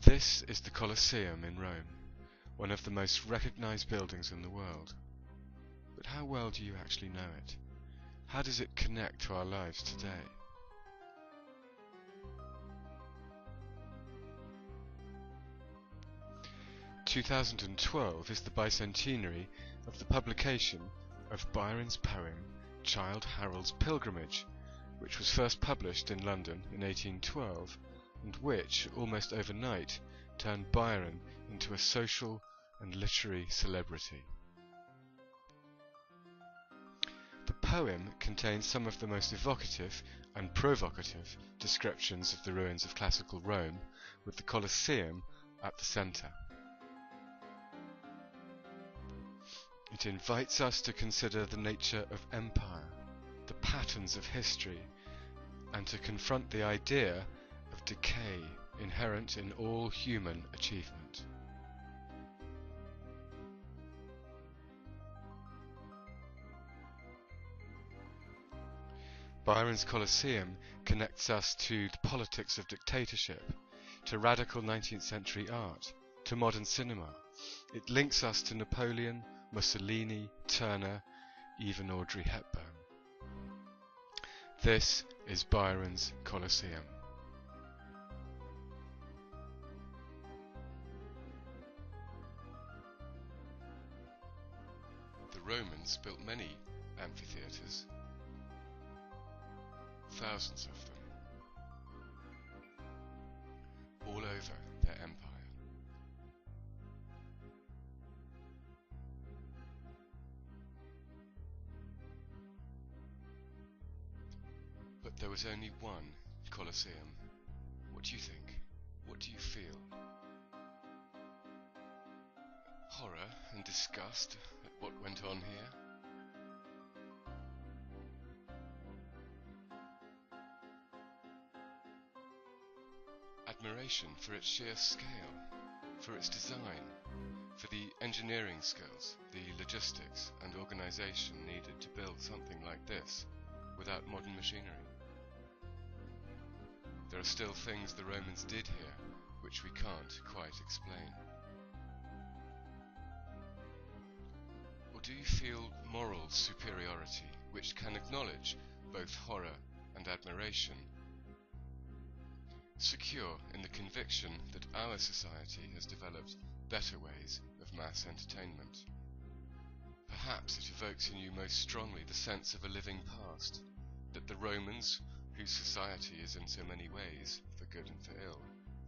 This is the Colosseum in Rome, one of the most recognized buildings in the world. But how well do you actually know it? How does it connect to our lives today? "2012 is the bicentenary of the publication of Byron's poem Childe Harold's Pilgrimage, which was first published in London in 1812, and which, almost overnight, turned Byron into a social and literary celebrity. The poem contains some of the most evocative and provocative descriptions of the ruins of classical Rome, with the Colosseum at the centre. It invites us to consider the nature of empire, the patterns of history, and to confront the idea of decay inherent in all human achievement. Byron's Colosseum connects us to the politics of dictatorship, to radical 19th century art, to modern cinema. It links us to Napoleon, Mussolini, Turner, even Audrey Hepburn. This is Byron's Colosseum. The Romans built many amphitheatres, thousands of them, all over their empire. But there was only one Colosseum. What do you think? What do you feel? Horror and disgust at what went on here? Admiration for its sheer scale, for its design, for the engineering skills, the logistics and organisation needed to build something like this without modern machinery. There are still things the Romans did here which we can't quite explain. Or do you feel moral superiority which can acknowledge both horror and admiration, secure in the conviction that our society has developed better ways of mass entertainment? Perhaps it evokes in you most strongly the sense of a living past, that the Romans, whose society is in so many ways, for good and for ill,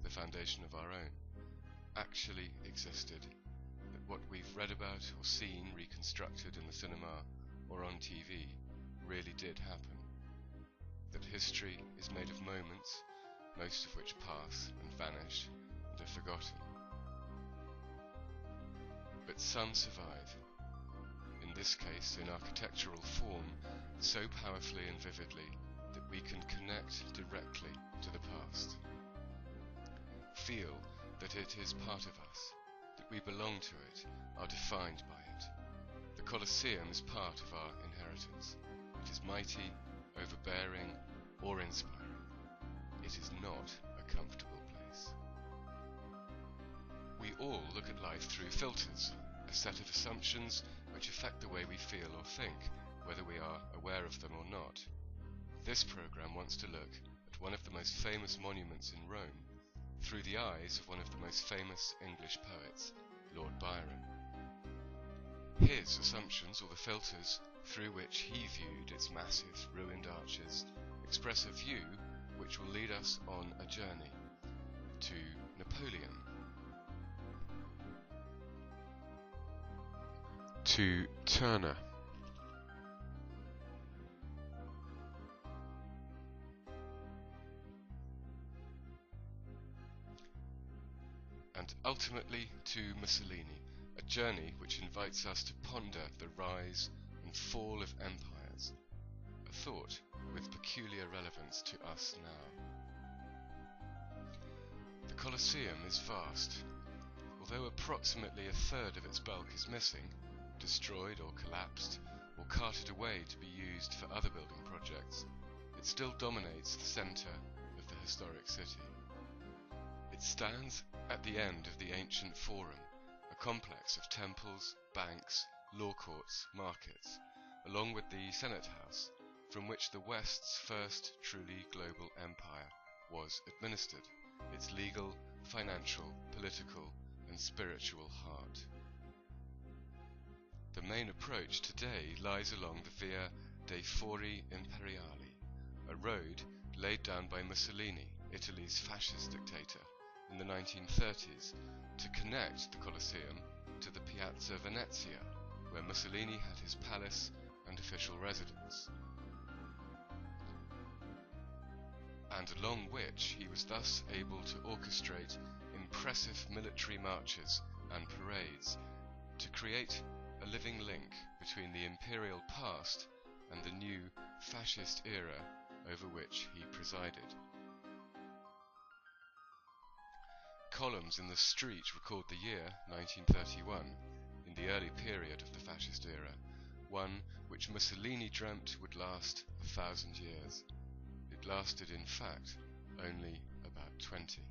the foundation of our own, actually existed, that what we've read about or seen reconstructed in the cinema or on TV really did happen, that history is made of moments, most of which pass and vanish and are forgotten. But some survive, in this case in architectural form, so powerfully and vividly that we can connect directly to the past. Feel that it is part of us, that we belong to it, are defined by it. The Colosseum is part of our inheritance. It is mighty, overbearing, or inspiring. It is not a comfortable place. We all look at life through filters, a set of assumptions which affect the way we feel or think, whether we are aware of them or not. This program wants to look at one of the most famous monuments in Rome through the eyes of one of the most famous English poets, Lord Byron. His assumptions, or the filters through which he viewed its massive, ruined arches, express a view which will lead us on a journey to Napoleon, to Turner, and ultimately to Mussolini, a journey which invites us to ponder the rise and fall of empires, a thought with peculiar relevance to us now. The Colosseum is vast. Although approximately a third of its bulk is missing, destroyed or collapsed, or carted away to be used for other building projects, it still dominates the centre of the historic city. It stands at the end of the ancient Forum, a complex of temples, banks, law courts, markets, along with the Senate House, from which the West's first truly global empire was administered, its legal, financial, political, and spiritual heart. The main approach today lies along the Via dei Fori Imperiali, a road laid down by Mussolini, Italy's fascist dictator, in the 1930s to connect the Colosseum to the Piazza Venezia, where Mussolini had his palace and official residence, and along which he was thus able to orchestrate impressive military marches and parades to create a living link between the imperial past and the new fascist era over which he presided. Columns in the street record the year 1931, in the early period of the fascist era, one which Mussolini dreamt would last 1,000 years. It lasted, in fact, only about 20.